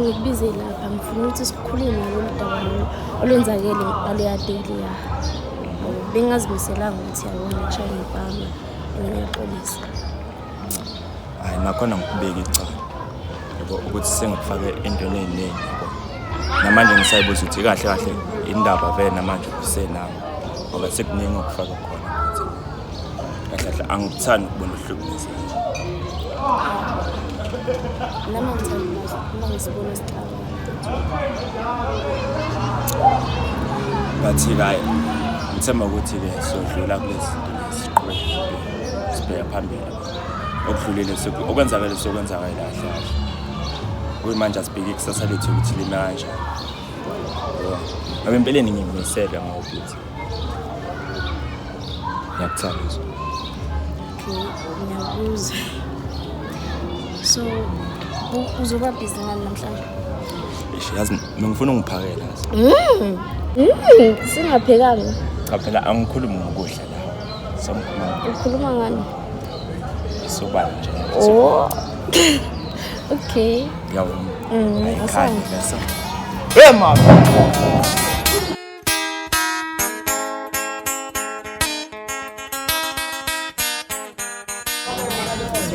ngikubize lapha ngifuna ukuthi sikhulume ngalolu daba olwenzakele ngaleya daily ya. Bengazimiselanga ukuthi yabona ngishaya ibhama engiyapolisa. Hayi nakhona ngikubeka icala. Yabo ukuthi sengikufake entweni eziningi yabo. Namanje ngisayibuza ukuthi kahle kahle indaba vele namanje kusenami. Ngoba sekuningi okufaka khona. Kahle angikuthandi ukubona uhlukumeza. Nami ngithanda uma ngisibona isicaba. Bathi kaye ngithemba ukuthi ke sodlula kulezi zinto sibheka phambili. Okudlulile okwenzakala sokwenzakala kahle. Kuyimanje asibheke ikusasa lethu ukuthi lime kanjani. Ngabe empeleni ngiyimisele ngawukuthi. Ngiyakuthanda nje. Ngiyabuza. So uzoba busy ngani namhlanje? Yazi ngifuna ungiphakela yazi. Singaphekanga. Cha phela angikhulumi ngokudla la. Ukhuluma ngani? Soba nje. Oh. Okay. Yawo. Asante. Hey mama.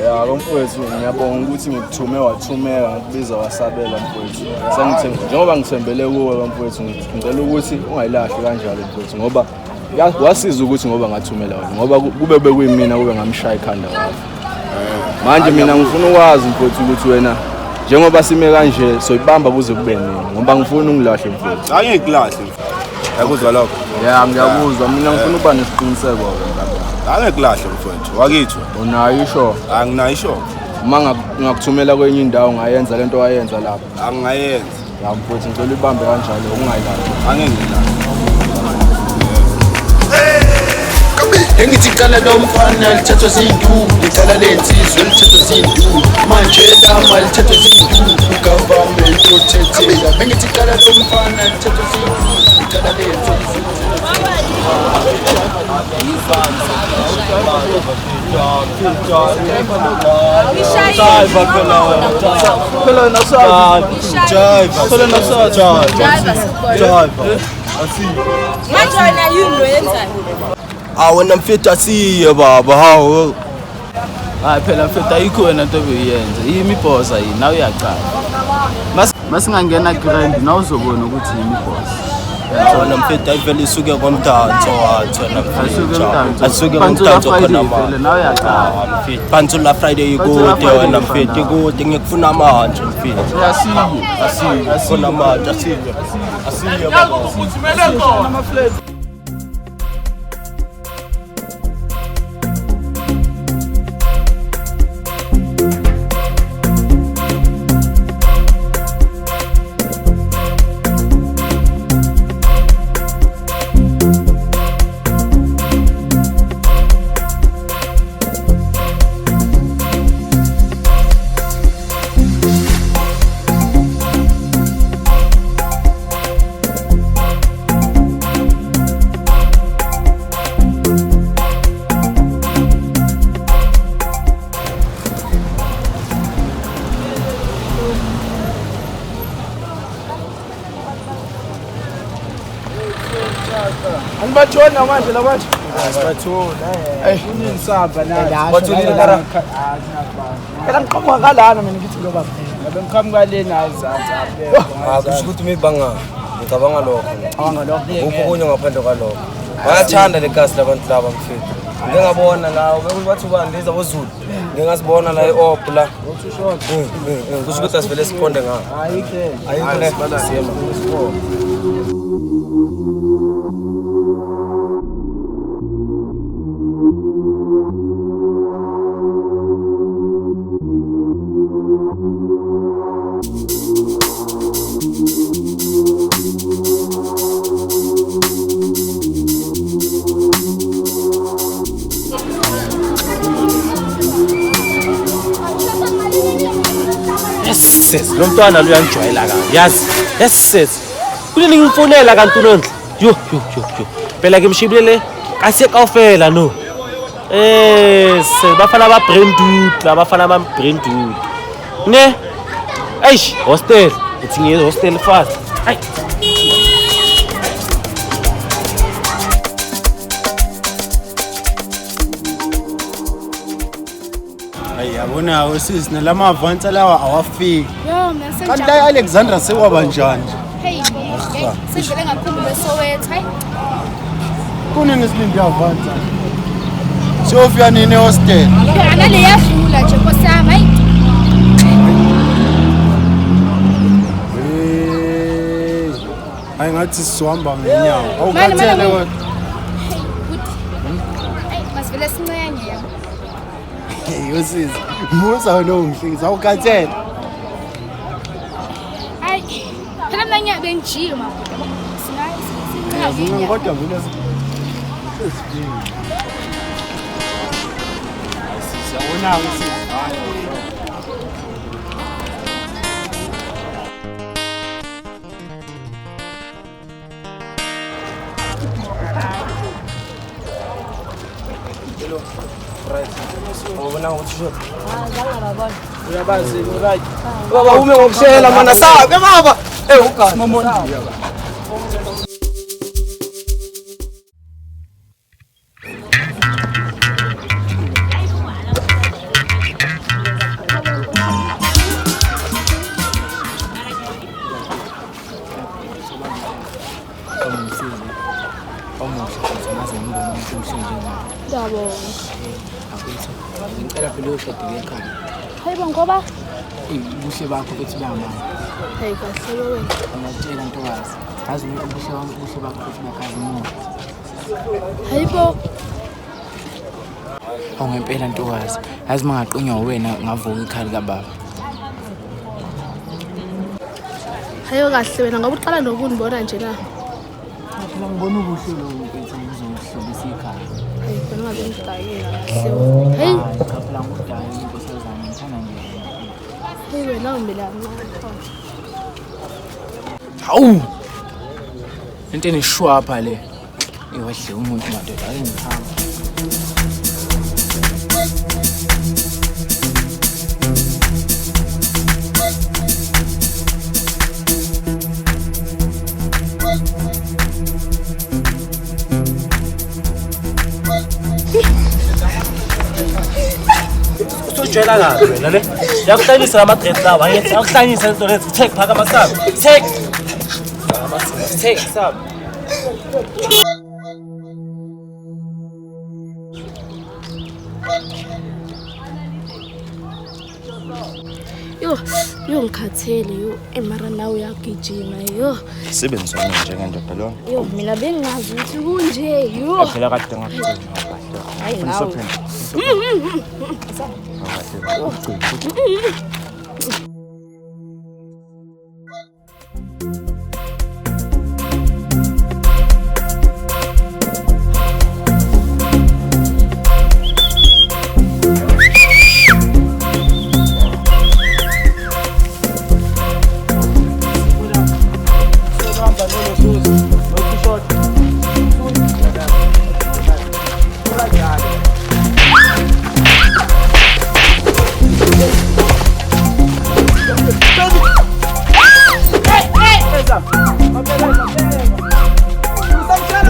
Ya mfowethu ngiyabonga ukuthi wathumeka ngikubiza wasabela mfowethu. Sengithemba njengoba ngithembele kuwe mfowethu ngicela ukuthi ungayilahli kanjalo mfowethu ngoba wasiza ukuthi ngoba ngathumela wena ngoba kube bekuyimina kube ngamshaya ikhanda wakho. Manje mina ngifuna ukwazi mfowethu ukuthi wena njengoba sime kanje soyibamba kuze kube nini ngoba ngifuna ungilahle mfowethu. Angikulahle. Yakuzwa lokho? Ya ngiyakuzwa mina ngifuna ukuba nesiqiniseko wena. Angikulahle mfowethu. Wakithi unayo isho? Anginayo isho. Uma ngakuthumela kwenye indawo ngayenza lento wayenza lapha. Angingayenza. Ya mfowethu ngicela ibambe kanjalo ungayilahli. Angengilahli. Engithi kala lomfana lithathwa zindu licala lensizwe lithathwa zindu manje lama lithathwa zindu government protected engithi kala lomfana lithathwa zindu licala lensizwe Wena mfethu asiye baba hawo. Hayi phela mfethu ayikho wena into obuyenza. Yimi ibhosa yini nawe uyaqala. Masingangena grind nawe uzobona ukuthi yimi ibhosa. Wena mfethu ayivele isuke komdanso wathi wena Asuke komdanso khona manje. Nawe uyaqala. Mfethu Pantsula Friday ikude wena mfethu ikude ngikufuna manje mfethu. Asiye khona manje asiye baba. Angibathona manje labantu. Asibathona. Unini samba nathi. Bathulile kara. Phela ngiqhamuka kalana mina ngithi lo baba. Ngabe ngiqhamuka lena ayizansi apha. Kusho ukuthi mibanga ngicabanga lokho. Awangalo. Uphunye ngaphandle kwalokho. Bayathanda legasi labantu laba mfethu. Ngeke ngabona la bathi ubani leza boZulu. Ngeke ngasibona la eOp la. Kusho ukuthi asivele siqonde ngakho. Ayikho le siyema. Lo mntwana lo uyangijwayela kabi yazi yesisethi kunini ngimfonela kanti unondla yo phela ke mshibulele kasekawufela no bafana ba brain dude labafana ba brain dude ne eish hostel uthi ngiye hostel fast. Hayi. Yabona usisi nalamavansa lawa awafiki. Yo mina Kanti la Alexandra sekwaba njani? Hey, sengivele ngaphuma eSoweto, hayi. Kunini silinde avansa? Siyofika nini hostel? Ana le yadlula nje nkosami, hayi. Hayi ngathi sizohamba ngenyawo. Awukhathele wena. Hayi, masivele sincenye yabo. Usisi, musa wena ungihlikisa awukhathele. Hayi, phela mina ngiyabe ngijima. Mina kodwa mina siyabona usisi. Ubona ukuthi shot. Uyabazi right. Baba ume ngokushela mana sawa ke baba. Ugazi momondi. Ngicela phela uyoshada ekhaya. Hayibo ngoba Ubuhle bakho bethi bama. hayi kahle wena. Ngiyatshela ntokazi. Yazi ubuhle bakho bethi bakazi umuntu. Hayibo Ngempela ntokazi. Yazi mangaqinywa wena ngavuka ikhali kababa. hayo kahle wena ngoba uqala nokundibona nje la. Phela ngibona ubuhle lo mfethu uzohlobisa ikhaya. Hayi khona ngabe ngidayela kahle wena. Hey, Cha phela ngudala inkosazana ngithanda nje. hey wena umela kancane. Hawu. Into enishwapha le. Iwadle umuntu madoda ake ngihamba. Usujela kabi wena le. Yakuhlanyisa ama-dread lawa, angithi akuhlanyisa lento lezi. Take phaka amasabi. Take. Take sabi. Yo ngikhathele yo emara nawe uyagijima yo. Sibenzona njengendoda lona. Yo mina bengazi ukuthi kunje yo. Phela kade ngakugcina Hayi kahle. nawe.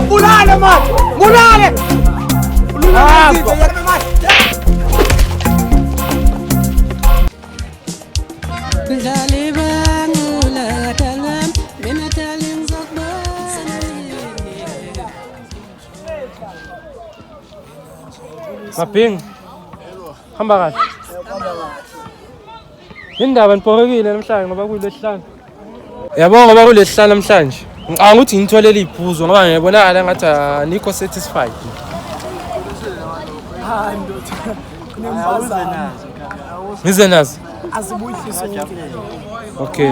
Mulale man! Mulale! Maping. Hamba kahle. Indaba niphorekile namhlanje ngoba kulesihlanu. Yabonga ngoba kulesihlanu namhlanje. Ngicanga ukuthi ngitholele iphuzo ngoba ngiyabonakala ngathi anikho satisfied. Hayi ndoda. Kunemphazana. Ngize nazo. Asibuyihlise Okay.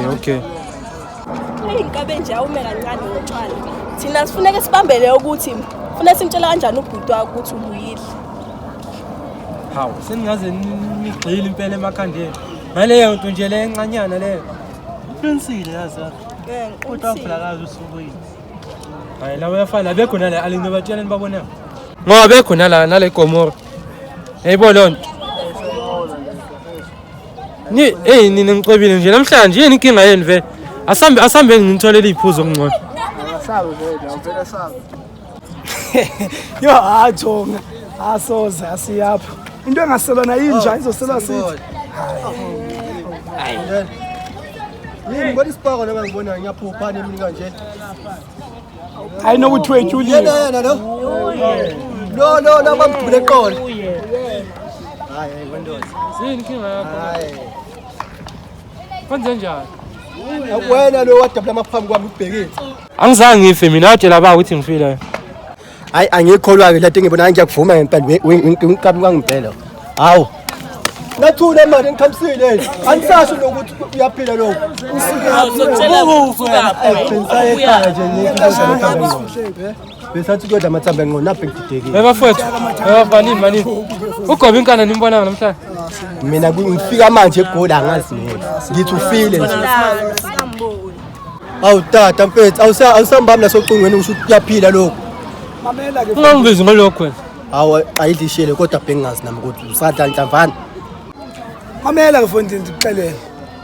Inkabe nje awume kancane ngotshwala. Thina sifuneka sibambele ukuthi ufuna simtshela kanjani ubhuti wakho ukuthi ubuyile. Hawu, seningaze nigxile impela emakhandeni. Ngaleyo nto nje le encanyana leyo. Qinisile yazi. Kodwa phakazi usubuyile. Hayi la uyafana abekho nale alinge batshela nibabona. Ngoba bekho nale Gomora. Hayibo lonto. Nini ngicebile nje namhlanje yini inkinga yeni vele? Asambe ngitholele iphuzo ngcono. Asabe vele, awuvela sabe. Yo ajonga asoze asiyapha into engaselona yinja izoselwa sithi Yini ngibona isipako noma ngibona ngiyaphupha nemini kanje. hayi nokuthi wetshulile Yena lo. No bamgcule eqolo. Hayi kwendoda. Yini kinga yakho? Kwenze njani? Wena lo wadabula amaphambi kwami ubhekile. Angizange ngife mina watshela baba ukuthi ngifile. Hayi angikholwa ke lento ngibona ngiyakuvuma ngempela winkabi kwangempela. Hawu. Nathula manje ngikhamisile. Anisasho lokuthi uyaphila lokho. Uzokutshela usuka Ekhaya nje ngiyakuzwa. Besathi kodwa amathamba ngqona apha ngididekile. Bafowethu, bafanini mani. Ugoba inkana nimbona namhlanje. Mina ngifika manje eGoli angazi mina. Ngithi ufile nje. Awu tata mfethu awusambami nasocingweni usho uyaphila lokho. mamela ke Ungangibizi ngalokho wena. Hawu ayidlishele kodwa bengazi nami ukuthi usadla nhlamvana. mamela ke mfondini ndikuxelele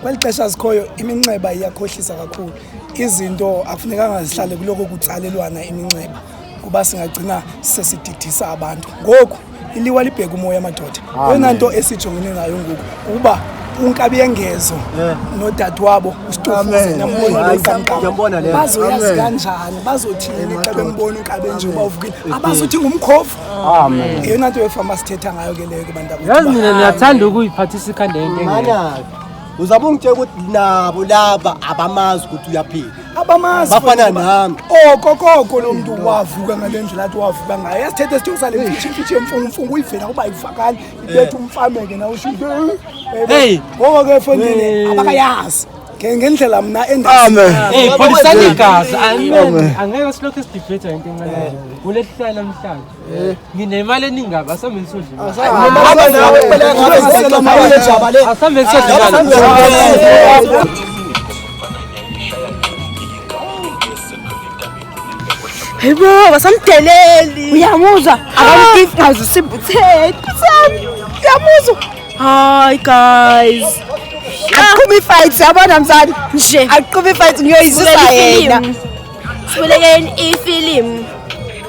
kwelixesha sikhoyo iminxeba iyakhohlisa kakhulu izinto akufunekanga zihlale kuloko kutsalelwana iminxeba kuba singagcina sesididisa abantu ngoku iliwa libheka umoya amadoda yona nto esijongene nayo ngoku kuba unkabiyengezo nodadewabo usitofuze nambona Ngiyambona le. bazoyazi kanjani bazothini xa bembona unkabe nje uba uvukile abazothi ngumkhofu amen yona nto efama sithetha ngayo ke leyo kubantu Yazi mina niyathanda ukuyiphathisa ikhanda into engeke. Mana uzabe ungitshela ukuthi nabo laba abamazi ukuthi uyaphila. abamazi Bafana nami. okokoko lo muntu wavuka ngale ndlela athi wavuka ngayo yasithethe sitho sale mfitshi emfungu uyivela kuba ayifakani ibethe umfameke na ushinto Hey ngoko ke mfondini abakayazi ngendlela mina Amen. hey pholisani igazi. Angeke silokho sidebate into engeke. Kulehlala namhlanje. Nginemali eningaba asambe nisodla. Asambe nisodla. Hayibo basamdeleli uyamuzwa akamkifazi sibutheni uyamuzwa hi guys aqhuma ifight yabona mzali nje aqhuma ifight ngiyoyizisa yena sibelekeni ifilimu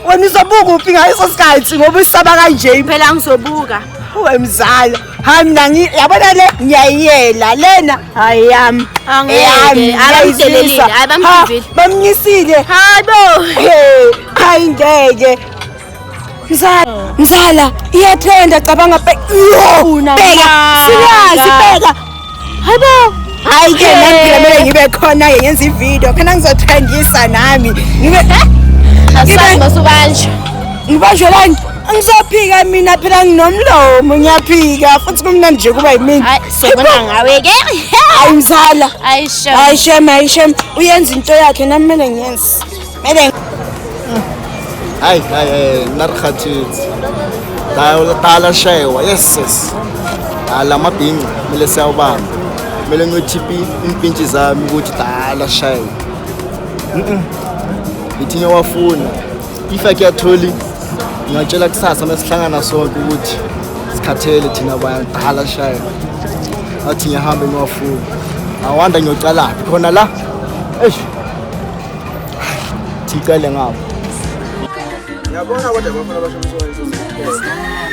wena uzobuka uphi ngaso sikhathi ngoba usaba kanje phela ngizobuka wemzala hayi mina yabona le ngiyayiyela lena hayi yami angeke abayidelelile abamkhivile bamnyisile hayibo hayi ngeke mzala iyathenda cabanga bheka serious bheka hayibo hayi ke nami ngibe khona yenza ivideo khona ngizotrendisa nami ngibe asazi masubanje ngibanjwelani angizophika mina phela nginomlomo ngiyaphika futhi kumnandi nje kuba yimini hayi sobona ngawe ke hayi mzala ayishem uyenza into yakhe nami mele ngiyenze mele Hayi narikhathitsi. Dala shewa yes. Ala AmaBhinca mele siyawubamba. Mele ngiyochipi impintshi zami ukuthi dala shewa. Ngithinya wafuna. Ifa kuyatholi. Ngiyatshela kusasa masihlangana sonke ukuthi sikhathele thina bayadala shewa. Athi ngihambe ngiwafuna. Awanda ngiyocala khona la. Thicele ngapha. Yabona kodwa bafuna basho umsebenzi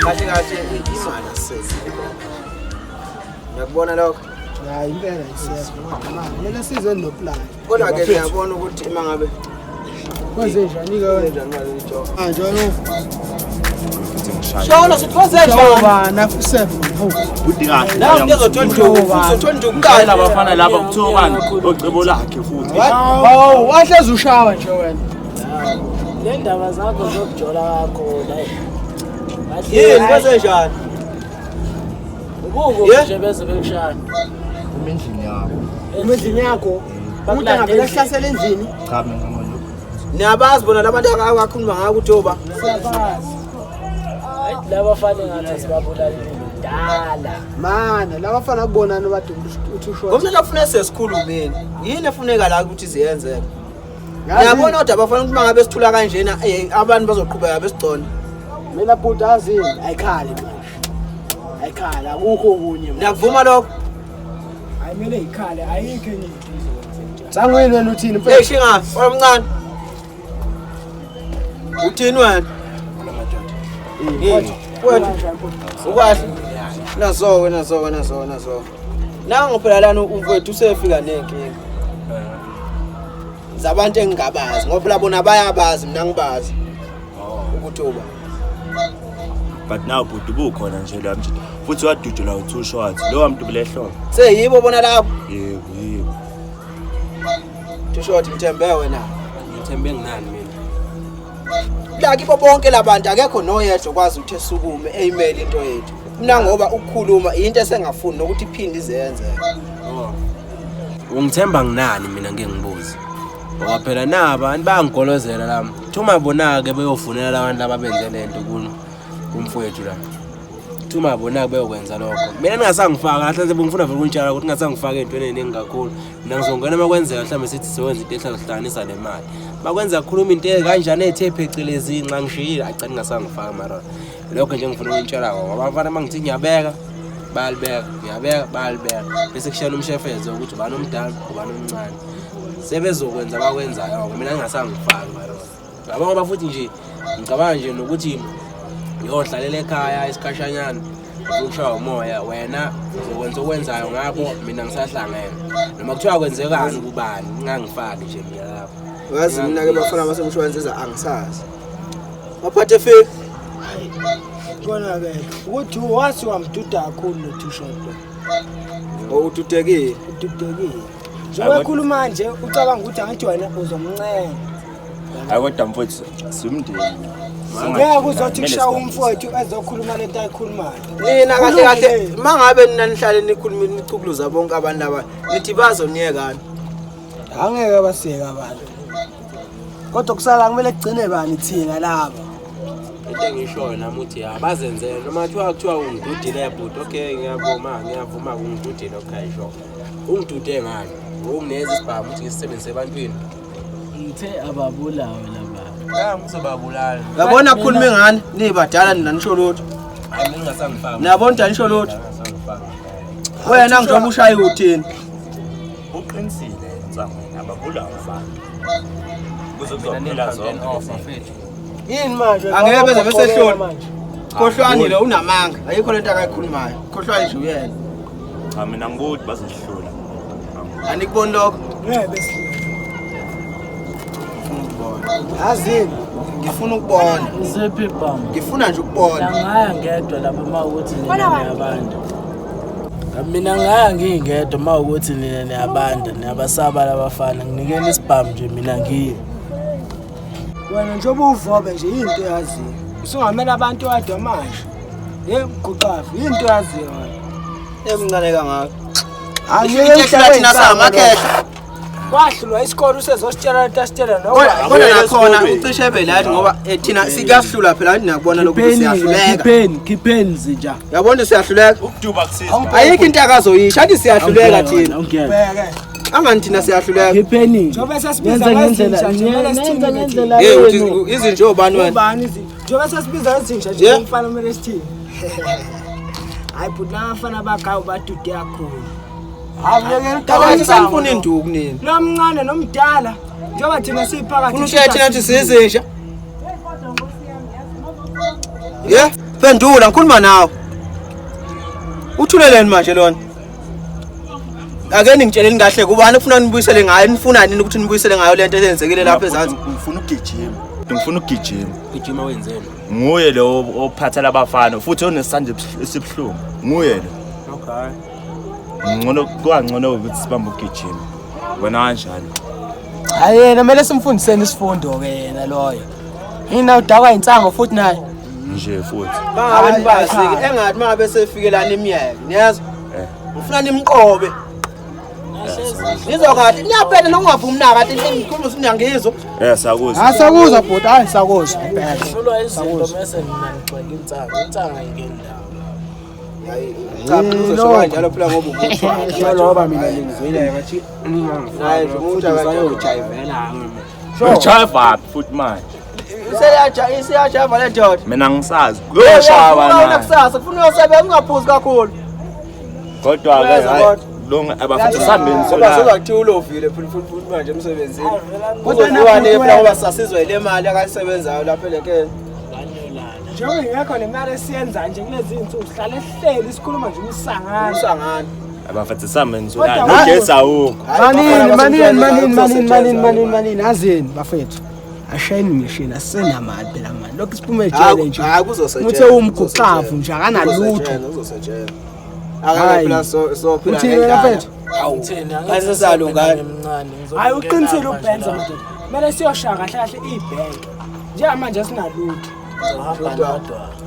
kahle imali asese. Ngiyakubona lokho. Hayi impela siyasibona. Mele sizwe noplan. Kodwa ke ngiyabona ukuthi uma ngabe kwenze njani ke wena? Njalo. Shona sithoze njani Bana ku7. Udingahle. la ngizothola ukukala Abafana laba kuthiwa bani ocebo lakhe futhi. Hawu wahleza ushawa nje wena. le ndaba zakho zokujola wakho la yini kwenze njani ubuko nje bese bekushaya Imendlini yakho. Umuntu ngahlasela endlini. Cha mina ngomolo. niyabazi bona labantu akakhuluma ngako ukuthi oba siyabazi laba fane ngathi sibabulala dala Mana labafana kubonana badumba uthi usho. ngomhlala ufuna sesikhulumeni yini efuneka la ukuthi ziyenzeke ngiyabona kodwa abafana ukuthi mangabe sithula kanjena abantu bazoqhubeka besigcona Mina bhuti azini ayikhali manje. Ayikhala akukho kunye. niyakuvuma lokho ayimele ikhale ayikho enye Sangweni wena uthini mfethu? Shinga, omncane. Uthini wena? Wena. Ukwahle. Nazo. Nangu phela lana umfethu usefika nenkinga. Zabantu engingabazi ngoba phela bona bayabazi mina ngibazi. Ukuthuba. But now bhuti bukhona nje la mjini. Futhi wadudula u2 shots. Lo muntu bulehloko. Seyibo bona lapho. Yebo. 2 shot ngithembe wena. Ngithembe nginani mina. La kibo bonke labantu akekho noyedwa okwazi ukuthi esukume email into yethu. Mina ngoba ukukhuluma into esengafuni nokuthi iphinde izenze. Ungithemba nginani mina ngeke ngibuze. Ngoba phela nabantu bayangigolozela lami. Thuma bona ke beyofunela labantu ababenze lento kumfowethu la. Thuma bona ke beyokwenza lokho. Mina ningasangifaka kahle bengifuna vele ukuntshala ukuthi ngasangifaka entweni eningi kakhulu. Mina ngizongena makwenzeka mhlawumbe sithi sewenza into ehlahlanisa nemali. Bakwenza ukukhuluma into kanjani ethe phecelezi inxa ngishiyile acani ngasangifaka mara. Lokho nje ngifuna ukuntshala ngoba abafana mangithi ngiyabeka bayalibeka bese kushayela umshefezo ukuthi ubani omdala ubani omncane. Sebezokwenza bakwenzayo mina ngingasangifaki mara. Ngaba ngoba futhi nje ngicabanga nje nokuthi ngiyohlalela ekhaya isikhashanyana ukushaya umoya wena ukwenzayo ngakho mina ngisahlangene noma kuthiwa kwenzekani kubani ngangifaki nje mina lapho. Ngazi mina ke bafana basemshwalense angisazi. Baphathe fake. Kona ke ukuthi wasi wamduda kakhulu lo 2 shot. Ududekile. Njengoba ekhuluma manje ucabanga ukuthi angithi wena uzomncela. Akodwa mfowethu simndeni. Ngeke uzothi kushaya umfowethu ezokhuluma lento ayikhulumayo. Nina kahle mangabe nina nihlale nikhuluma nichukuluza bonke abantu laba nithi bazoniyekani. Angeke basiyeka abantu. Kodwa kusala kumele kugcine bani thina laba. Into engishoyo nami uthi abazenzele noma kuthiwa ungidudile but okay ngiyavuma ungidudile okhayisho. Ungidude ngani? Ungineza isibhamu ukuthi ngisebenzise ebantwini. Ngithe ababulawe laba. Ngizobabulala. Yabona kukhuluma ngani? Nibadala nina nisho lutho. Hayi mina ngasangifaka. Niyabona njani nisho lutho? Wena ngizoba ushaye uthini? Uqinisile nsangweni ababulawa mfana. Kuzokuphela zonke ofafethu. Yini manje? Angeke beze besehlona. Khohlwani lo unamanga. Ayikho lento akayikhulumayo. Khohlwani nje uyena. Cha mina ngikuthi bazohlula. Anikuboni lokho? Ngeke bese. Azini ngifuna ukubona. Uzephi bam? Ngifuna nje ukubona. Ngaya ngedwa lapha mawukuthi niyabanda. Mina ngaya ngingedwa mawukuthi nina niyabanda niyabasaba labafana nginikeni isibhamu nje mina ngiye. Wena njengoba uvobe nje into yaziyo. Usungamela abantu wadwa manje. Guqafu into yaziyo wena. Emncane kangaka. Angeke uhlathi nasamakhehla. Kwahlulwa isikole usezositshela tasitshela Kodwa nakhona ucishe belathi ngoba thina sikahlula phela athi nakubona lokho siyahluleka. Khipheni zinja. Yabona siyahluleka. Ukuduba kusiza. Ayikho into akazoyisho athi siyahluleka thina. Bheke. Angani thina siyahluleka. Khipheni. Njobe sesibiza ngendlela ngendlela yenu. Izinto obani wena? Ubani izinto? Njobe sesibiza izinja nje umfana kumele sithini. Hayi but nabafana bagawu badude kakhulu. Awuyeke sanifuna induku nini? Lo mncane nomdala njengoba thina siphakathi. Ufuna ushiya thinathi sizinja. Phendula ngikhuluma nawe. Uthuleleni manje lona? Ake ningitsheleni kahle kubani ufuna nibuyisele ngayo nifuna nini ukuthi nibuyisele ngayo lento eyenzekile lapha ezansi? Ngifuna ukugijima. Ngifuna ukugijima. Ugijima wenzeni? Nguye lo ophatha labafana futhi onesandla esibhlungu. Nguye lo. Okay. Ngcono ukuthi sibambe ukugijima. Wena kanjani? Hayi yena kumele simfundiseni isifundo ke yena loyo. Yina udakwa insango futhi naye. Nje futhi. Bangabe nibazi engathi mangabe sefikelana imiyeke. Niyazwa? Ufuna nimqobe. Ngizokathi niyaphela nokungavumi na kathi ngikhuluma usinyangizwa. Sakuzwa. Asakuzwa bhuti hayi sakuzwa. Hlulwa izinto mase mina ngixweka insanga ingendawo. Cha uzosho kanjalo phela ngoba umuthi. Loba mina ngizwile ngathi naye nje umuntu akajayivela. Ujayiva futhi manje. Isiyajayiva le ndoda. Mina ngisazi. Kuyoshaya na. Kusasa kufuna uyosebenza ungaphuzi kakhulu. Kodwa ke kulunga abafethu sambeni Ngoba sola. sokuthiwa ulovile futhi manje emsebenzini. Kodwa phela ngoba sasizwe ile mali akayisebenzayo lapha elenkeni. Njengoba ngekho nemali esiyenza nje kulezi insuku sihlale sihleli sikhuluma nje umsangano. Abafethu sambeni sola. Nogesa ukho. Manini azini bafethu. Ashayini machine asenamali phela manje. Lokho siphume ejele nje. Hayi kuzosetshenziswa. Uthe umguqavu nje akanalutho. Uzosetshenziswa. Akabe phela so phela. Uthini bafethu? Ayisesalungani. Hayi uqinisile ubenza madoda. Kumele siyoshaya kahle kahle ibhenki. Njengamanje asinalutho.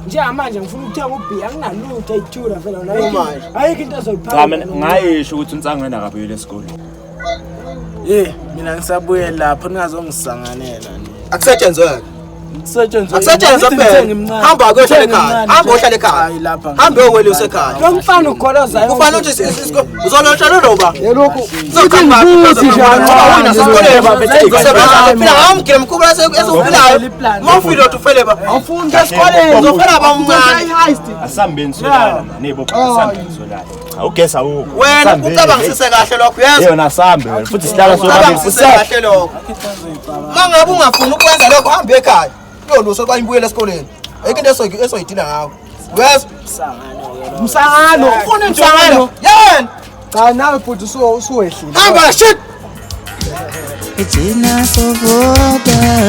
Njengamanje ngifuna ukuthenga ubhiya anginalutho ayithula phela la. Ayikho into ezoyiphaka. Cha mina ngayisho ukuthi uNtsangweni akabuyele esikoleni. Mina ngisabuye lapho ningazongisanganela. Akusetshenzwe. Kusetshenzwe. Akusetshenzwe phela. Hamba uyohlala ekhaya. Hamba uyohlala ekhaya. Hamba uyokwela usekhaya. Lo mfana ukholozayo. Kufanele ukuthi uzolotshana noba. Yelokhu Uzokhamba futhi njalo. Wena sesikoleni bafethu. Usebenza phela ngamgile mkhubula esophilayo. Mawufile uthi ufele ba. awufuni esikoleni. Uzofela bamncane. Asambeni sola nebo sambeni sola. Awugesa ukho. Wena ucabangisise kahle lokho yezwa. Yona sambe wena futhi sihlala Ucabangisise kahle lokho. Mangabe ungafuni ukwenza lokho hamba ekhaya. Uyoluso xa imbuyela esikoleni. Ayikho into esoyidila ngawo. Wezwa? Msangano. Ufuna umsangano. Yena. Cha nawe futhi usuwehlile. Hamba shit. It's not so water.